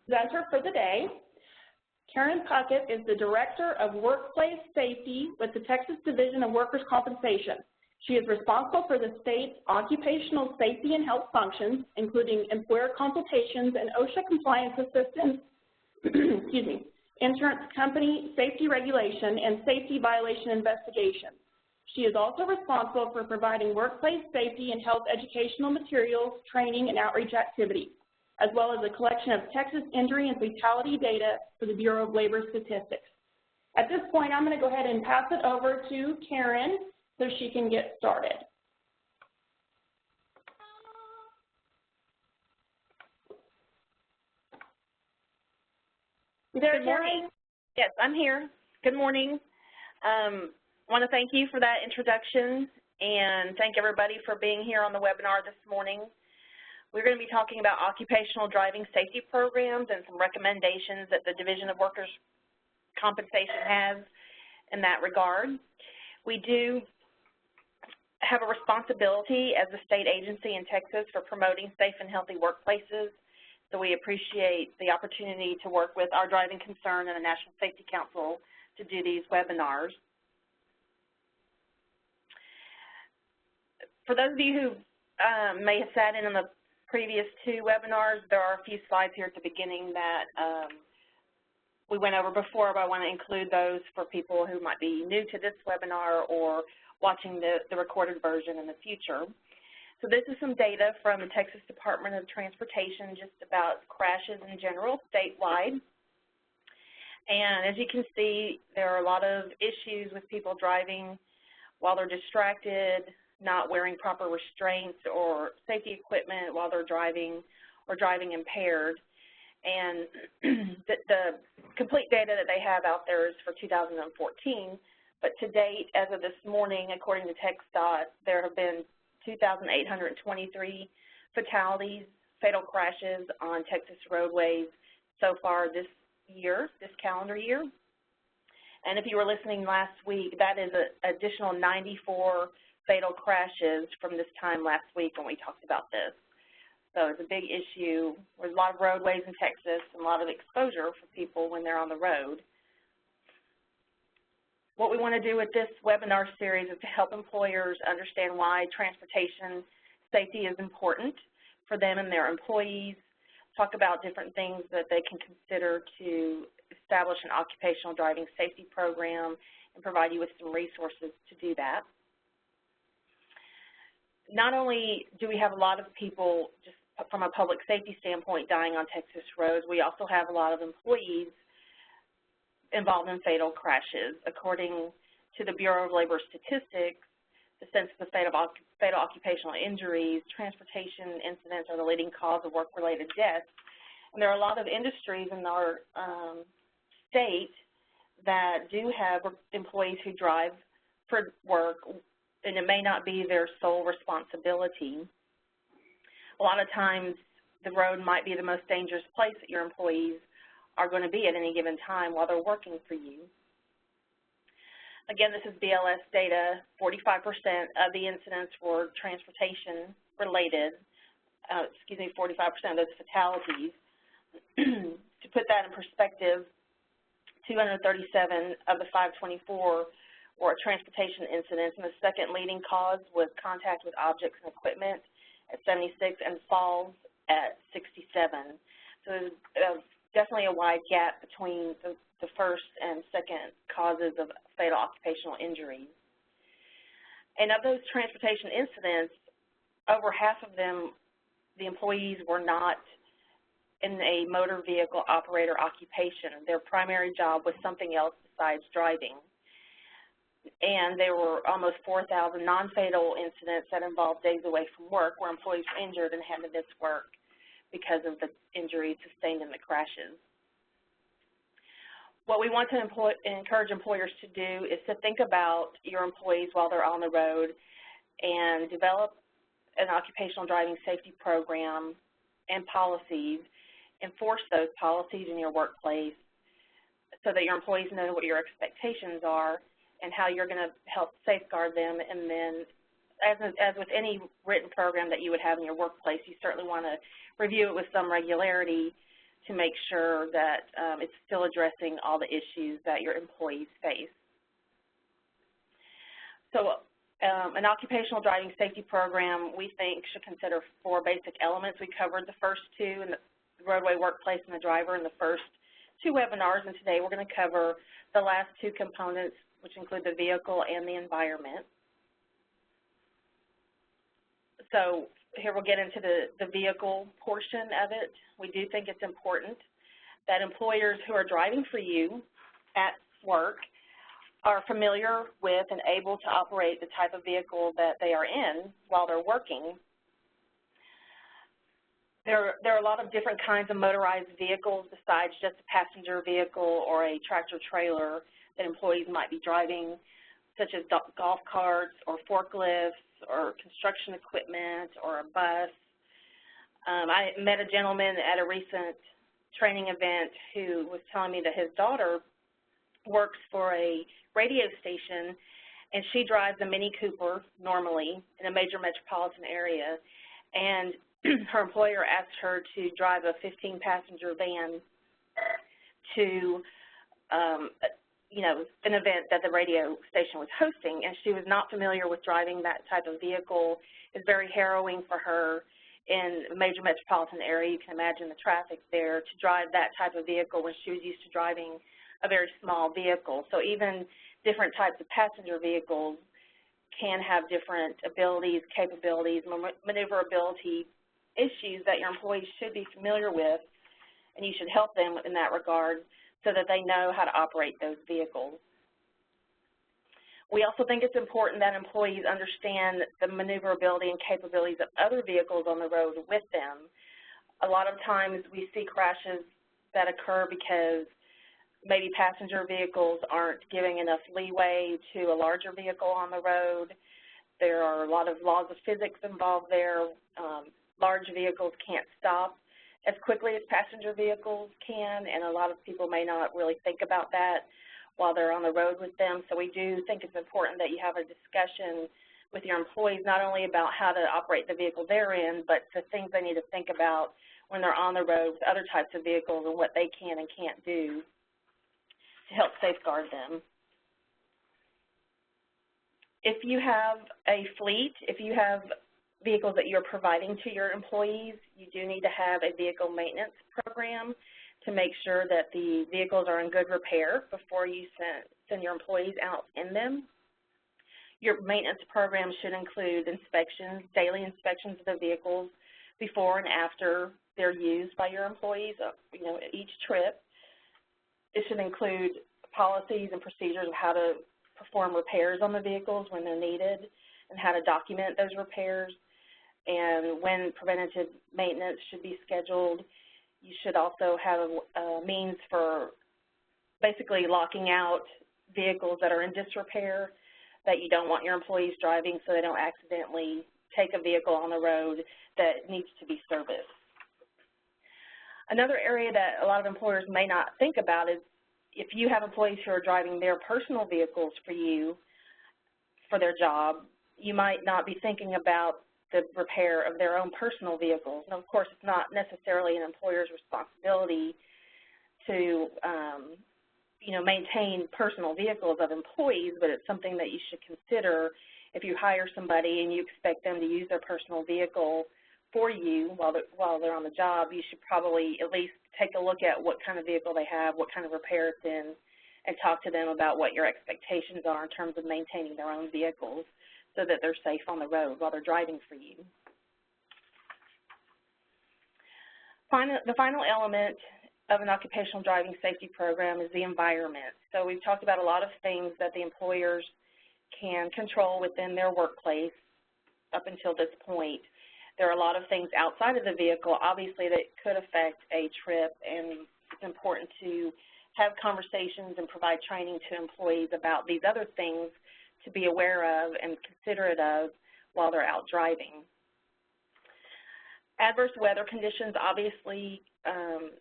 Presenter for the day. Karen Puckett is the Director of Workplace Safety with the Texas Division of Workers' Compensation. She is responsible for the state's occupational safety and health functions, including employer consultations and OSHA compliance assistance, excuse me, insurance company safety regulation, and safety violation investigations. She is also responsible for providing workplace safety and health educational materials, training, and outreach activities, as well as a collection of Texas injury and fatality data for the Bureau of Labor Statistics. At this point, I'm going to go ahead and pass it over to Karen so she can get started. Good morning. Yes, I'm here. Good morning. I want to thank you for that introduction and thank everybody for being here on the webinar this morning. We're going to be talking about occupational driving safety programs and some recommendations that the Division of Workers' Compensation has in that regard. We do have a responsibility as a state agency in Texas for promoting safe and healthy workplaces, so we appreciate the opportunity to work with our Driving Concern and the National Safety Council to do these webinars. For those of you who may have sat in on the previous two webinars, there are a few slides here at the beginning that we went over before, but I want to include those for people who might be new to this webinar or watching the recorded version in the future. So this is some data from the Texas Department of Transportation just about crashes in general statewide. And as you can see, there are a lot of issues with people driving while they're distracted, not wearing proper restraints or safety equipment while they're driving or driving impaired. And the complete data that they have out there is for 2014, but to date, as of this morning, according to TxDOT, there have been 2,823 fatalities, fatal crashes on Texas roadways so far this year, this calendar year. And if you were listening last week, that is an additional 94 fatal crashes from this time last week when we talked about this. So it's a big issue. There's a lot of roadways in Texas and a lot of exposure for people when they're on the road. What we want to do with this webinar series is to help employers understand why transportation safety is important for them and their employees, talk about different things that they can consider to establish an occupational driving safety program, and provide you with some resources to do that. Not only do we have a lot of people, just from a public safety standpoint, dying on Texas roads, we also have a lot of employees involved in fatal crashes. According to the Bureau of Labor Statistics, the Census of Fatal Occupational Injuries, transportation incidents are the leading cause of work-related deaths. And there are a lot of industries in our state that do have employees who drive for work, and it may not be their sole responsibility. A lot of times the road might be the most dangerous place that your employees are going to be at any given time while they're working for you. Again, this is BLS data. 45% of the incidents were transportation related. 45% of those fatalities. To put that in perspective, 237 of the 524 were transportation incidents, and the second leading cause was contact with objects and equipment at 76 and falls at 67. So there's definitely a wide gap between the first and second causes of fatal occupational injuries. And of those transportation incidents, over half of them, the employees were not in a motor vehicle operator occupation. Their primary job was something else besides driving. And there were almost 4,000 non-fatal incidents that involved days away from work where employees were injured and had to miss work because of the injuries sustained in the crashes. What we want to encourage employers to do is to think about your employees while they're on the road and develop an occupational driving safety program and policies, enforce those policies in your workplace so that your employees know what your expectations are and how you're going to help safeguard them. And then as with any written program that you would have in your workplace, you certainly want to review it with some regularity to make sure that it's still addressing all the issues that your employees face. So an occupational driving safety program, we think, should consider 4 basic elements. We covered the first 2 in the roadway workplace and the driver in the first 2 webinars, and today we're going to cover the last 2 components, which include the vehicle and the environment. So here we'll get into the vehicle portion of it. We do think it's important that employers who are driving for you at work are familiar with and able to operate the type of vehicle that they are in while they're working. There are a lot of different kinds of motorized vehicles besides just a passenger vehicle or a tractor-trailer that employees might be driving, such as golf carts or forklifts or construction equipment or a bus. I met a gentleman at a recent training event who was telling me that his daughter works for a radio station, and she drives a Mini Cooper normally in a major metropolitan area, and her employer asked her to drive a 15-passenger van to an event that the radio station was hosting, and she was not familiar with driving that type of vehicle. It's very harrowing for her in a major metropolitan area. You can imagine the traffic there to drive that type of vehicle when she was used to driving a very small vehicle. So even different types of passenger vehicles can have different abilities, capabilities, maneuverability issues that your employees should be familiar with, and you should help them in that regard so that they know how to operate those vehicles. We also think it's important that employees understand the maneuverability and capabilities of other vehicles on the road with them. A lot of times we see crashes that occur because maybe passenger vehicles aren't giving enough leeway to a larger vehicle on the road. There are a lot of laws of physics involved there. Large vehicles can't stop as quickly as passenger vehicles can, and a lot of people may not really think about that while they're on the road with them. So we do think it's important that you have a discussion with your employees not only about how to operate the vehicle they're in, but the things they need to think about when they're on the road with other types of vehicles and what they can and can't do to help safeguard them. If you have a fleet, if you have vehicles that you're providing to your employees, you do need to have a vehicle maintenance program to make sure that the vehicles are in good repair before you send your employees out in them. Your maintenance program should include inspections, daily inspections of the vehicles before and after they're used by your employees, each trip. It should include policies and procedures of how to perform repairs on the vehicles when they're needed and how to document those repairs, and when preventative maintenance should be scheduled. You should also have a means for basically locking out vehicles that are in disrepair that you don't want your employees driving so they don't accidentally take a vehicle on the road that needs to be serviced. Another area that a lot of employers may not think about is if you have employees who are driving their personal vehicles for you for their job, you might not be thinking about the repair of their own personal vehicles. And of course, it's not necessarily an employer's responsibility to, maintain personal vehicles of employees, but it's something that you should consider if you hire somebody and you expect them to use their personal vehicle for you while they're on the job. You should probably at least take a look at what kind of vehicle they have, what kind of repair it's in, and talk to them about what your expectations are in terms of maintaining their own vehicles so that they're safe on the road while they're driving for you. The final element of an occupational driving safety program is the environment. So we've talked about a lot of things that the employers can control within their workplace up until this point. There are a lot of things outside of the vehicle, obviously, that could affect a trip, and it's important to have conversations and provide training to employees about these other things to be aware of and considerate of while they're out driving. Adverse weather conditions, obviously,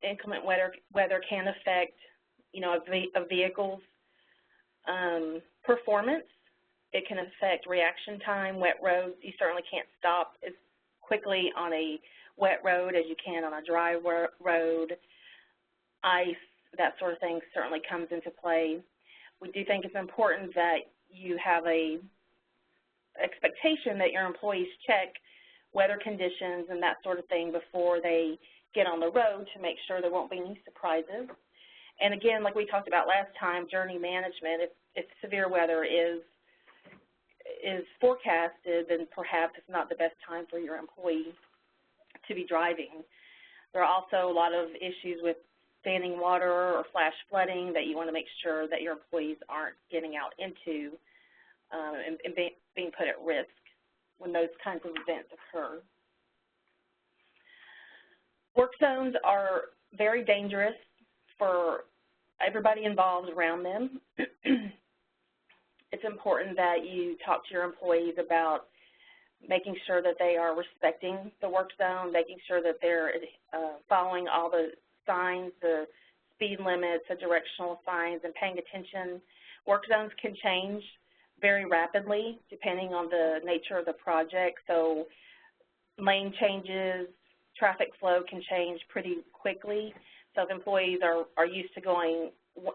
inclement weather can affect, a vehicle's performance. It can affect reaction time. Wet roads, you certainly can't stop as quickly on a wet road as you can on a dry road. ice, that sort of thing certainly comes into play. We do think it's important that you have a expectation that your employees check weather conditions and that sort of thing before they get on the road to make sure there won't be any surprises. And again, like we talked about last time, journey management, if severe weather is forecasted, then perhaps it's not the best time for your employee to be driving. There are also a lot of issues with standing water or flash flooding that you want to make sure that your employees aren't getting out into and being put at risk when those kinds of events occur. Work zones are very dangerous for everybody involved around them. It's important that you talk to your employees about making sure that they are respecting the work zone, making sure that they're following all the signs, the speed limits, the directional signs, and paying attention. Work zones can change very rapidly depending on the nature of the project. So lane changes, traffic flow can change pretty quickly. So if employees are used to going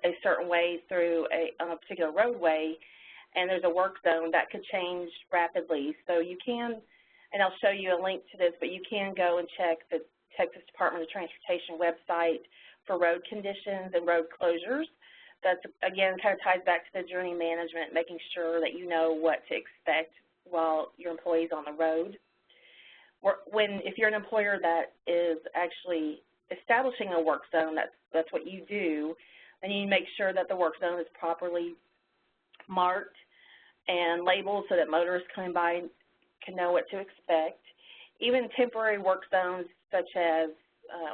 a certain way through on a particular roadway and there's a work zone, that could change rapidly. So you can, and I'll show you a link to this, but you can go and check the Texas Department of Transportation website for road conditions and road closures. That's, again, kind of ties back to the journey management, making sure that you know what to expect while your employee's on the road. If you're an employer that is actually establishing a work zone, that's what you do, then you make sure that the work zone is properly marked and labeled so that motorists coming by can know what to expect. Even temporary work zones, such as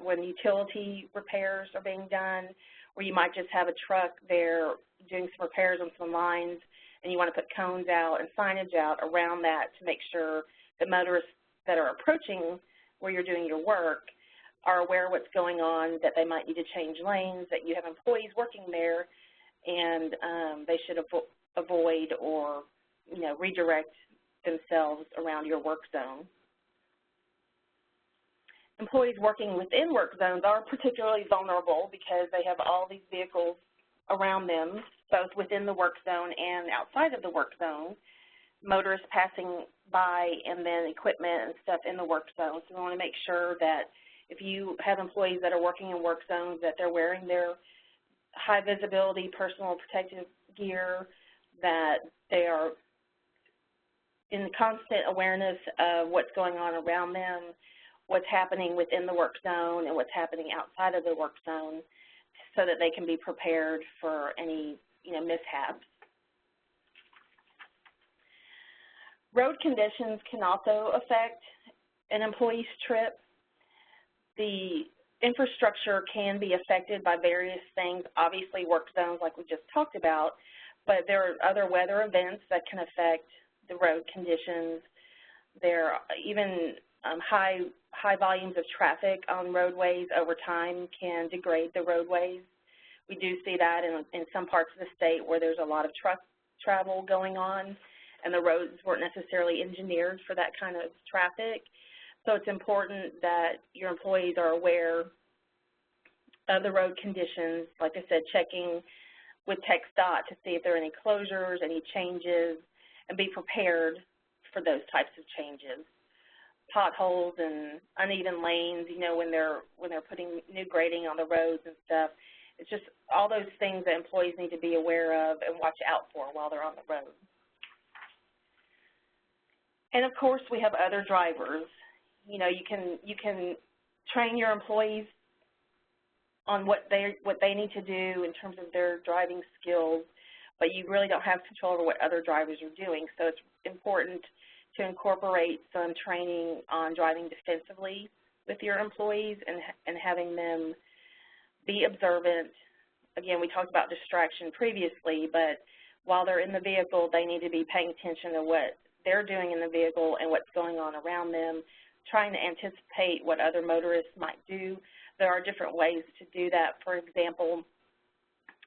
when utility repairs are being done, where you might just have a truck there doing some repairs on some lines, and you want to put cones out and signage out around that to make sure that motorists that are approaching where you're doing your work are aware of what's going on, that they might need to change lanes, that you have employees working there, and they should avoid or, redirect themselves around your work zone. Employees working within work zones are particularly vulnerable because they have all these vehicles around them, both within the work zone and outside of the work zone, motorists passing by, and then equipment and stuff in the work zone. So we want to make sure that if you have employees that are working in work zones, that they're wearing their high visibility personal protective gear, that they are in constant awareness of what's going on around them, what's happening within the work zone and what's happening outside of the work zone, so that they can be prepared for any mishaps. Road conditions can also affect an employee's trip. The infrastructure can be affected by various things, obviously work zones like we just talked about, but there are other weather events that can affect the road conditions. There are even high volumes of traffic on roadways over time can degrade the roadways. We do see that in some parts of the state where there's a lot of truck travel going on and the roads weren't necessarily engineered for that kind of traffic. So it's important that your employees are aware of the road conditions, like I said, checking with TxDOT to see if there are any closures, any changes, and be prepared for those types of changes. Potholes and uneven lanes, when they're putting new grading on the roads and stuff. It's just all those things that employees need to be aware of and watch out for while they're on the road. And of course, we have other drivers. You can train your employees on what they need to do in terms of their driving skills, but you really don't have control over what other drivers are doing. So it's important to incorporate some training on driving defensively with your employees and having them be observant. Again, we talked about distraction previously, but while they're in the vehicle, they need to be paying attention to what they're doing in the vehicle and what's going on around them, trying to anticipate what other motorists might do. There are different ways to do that. For example,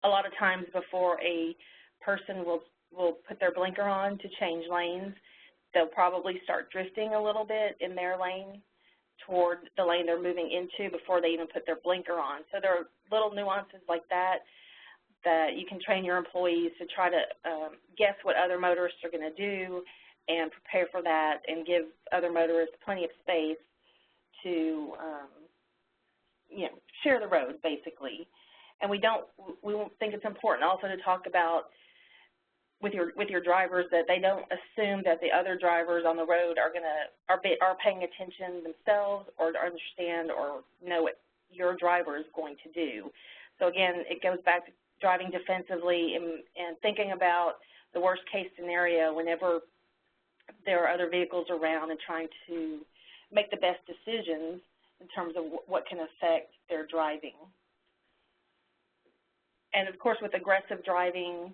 a lot of times before a person will put their blinker on to change lanes, they'll probably start drifting a little bit in their lane toward the lane they're moving into before they even put their blinker on. So there are little nuances like that that you can train your employees to try to guess what other motorists are going to do and prepare for that and give other motorists plenty of space to share the road, basically. And we think it's important also to talk about with your drivers that they don't assume that the other drivers on the road are paying attention themselves or to understand or know what your driver is going to do. So again, it goes back to driving defensively and thinking about the worst case scenario whenever there are other vehicles around and trying to make the best decisions in terms of what can affect their driving. And of course, with aggressive driving,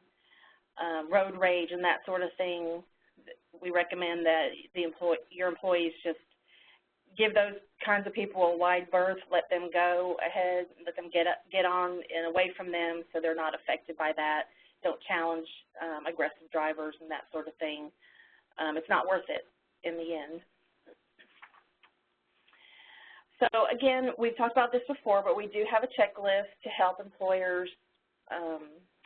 road rage and that sort of thing, we recommend that your employees just give those kinds of people a wide berth, let them go ahead, let them get on and away from them so they're not affected by that. Don't challenge aggressive drivers and that sort of thing. It's not worth it in the end. So again, we've talked about this before, but we do have a checklist to help employers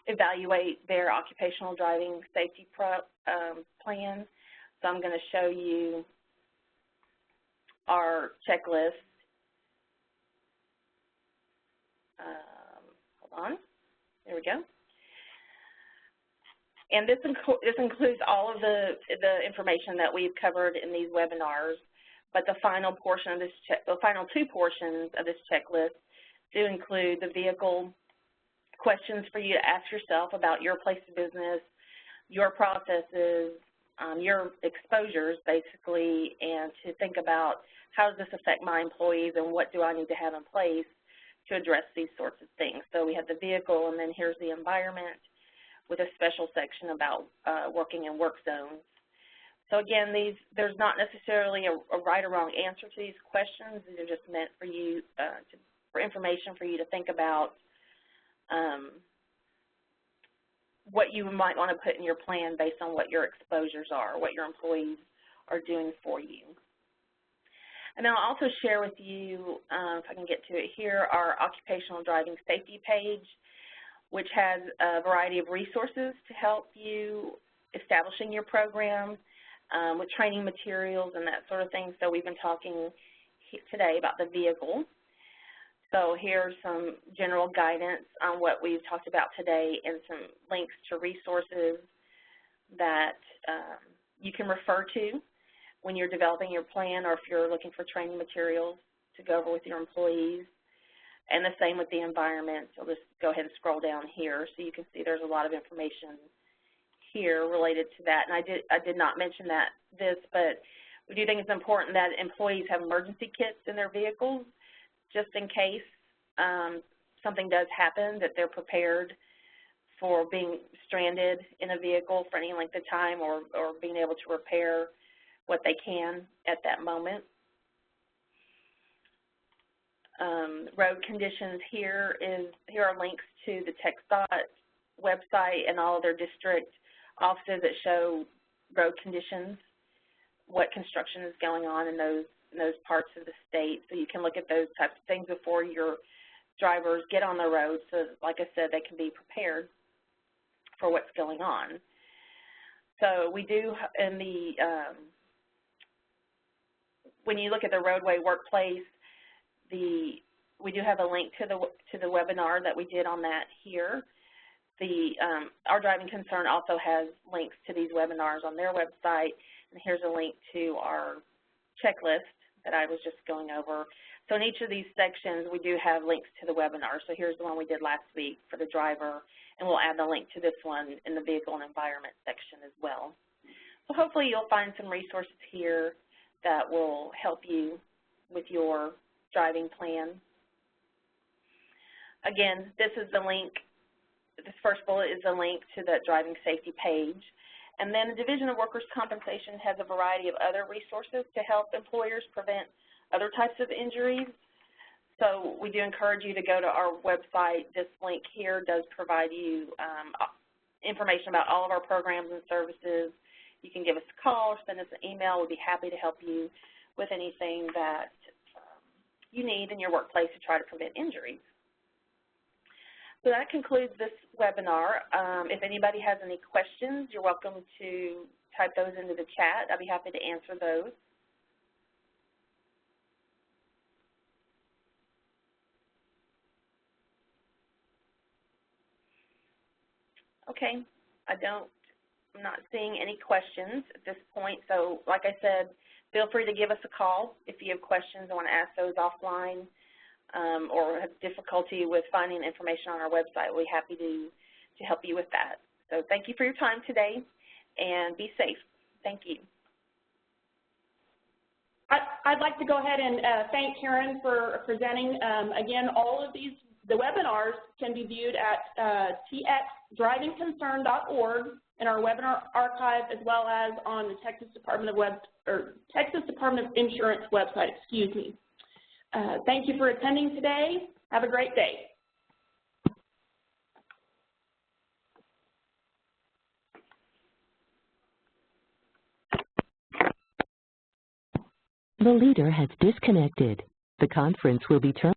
evaluate their occupational driving safety plan. So I'm going to show you our checklist. Hold on. There we go. And this includes all of the information that we've covered in these webinars, but the final portion of this the final two portions of this checklist do include the vehicle questions for you to ask yourself about your place of business, your processes, your exposures, basically, and to think about how does this affect my employees and what do I need to have in place to address these sorts of things. So we have the vehicle, and then here's the environment with a special section about working in work zones. So again, there's not necessarily a right or wrong answer to these questions. These are just meant for you, for information for you to think about what you might want to put in your plan based on what your exposures are, what your employees are doing for you. And then I'll also share with you, if I can get to it here, our occupational driving safety page, which has a variety of resources to help you establishing your program with training materials and that sort of thing. So we've been talking today about the vehicle. So here's some general guidance on what we've talked about today and some links to resources that you can refer to when you're developing your plan or if you're looking for training materials to go over with your employees. And the same with the environment. So let's go ahead and scroll down here so you can see there's a lot of information here related to that. And I did not mention this, but we do think it's important that employees have emergency kits in their vehicles just in case something does happen, that they're prepared for being stranded in a vehicle for any length of time or being able to repair what they can at that moment. Road conditions here are links to the TxDOT website and all of their district offices that show road conditions, what construction is going on in those parts of the state. So you can look at those types of things before your drivers get on the road so, like I said, they can be prepared for what's going on. So we do in the when you look at the roadway workplace, we do have a link to the webinar that we did on that here. Our Driving Concern also has links to these webinars on their website, and here's a link to our checklist that I was just going over. So in each of these sections, we do have links to the webinar. So here's the one we did last week for the driver, and we'll add the link to this one in the vehicle and environment section as well. So hopefully you'll find some resources here that will help you with your driving plan. Again, this is the link. This first bullet is a link to the driving safety page. And then the Division of Workers' Compensation has a variety of other resources to help employers prevent other types of injuries. So we do encourage you to go to our website. This link here does provide you information about all of our programs and services. You can give us a call or send us an email. We'd be happy to help you with anything that you need in your workplace to try to prevent injuries. So that concludes this webinar. If anybody has any questions, you're welcome to type those into the chat. I'll be happy to answer those. Okay, I'm not seeing any questions at this point. So like I said, feel free to give us a call if you have questions and want to ask those offline or have difficulty with finding information on our website. We'll be happy to help you with that. So thank you for your time today, and be safe. Thank you. I'd like to go ahead and thank Karen for presenting. Again, all of the webinars can be viewed at txdrivingconcern.org in our webinar archive, as well as on the Texas Department of Insurance website. Excuse me. Thank you for attending today. Have a great day. The leader has disconnected. The conference will be terminated.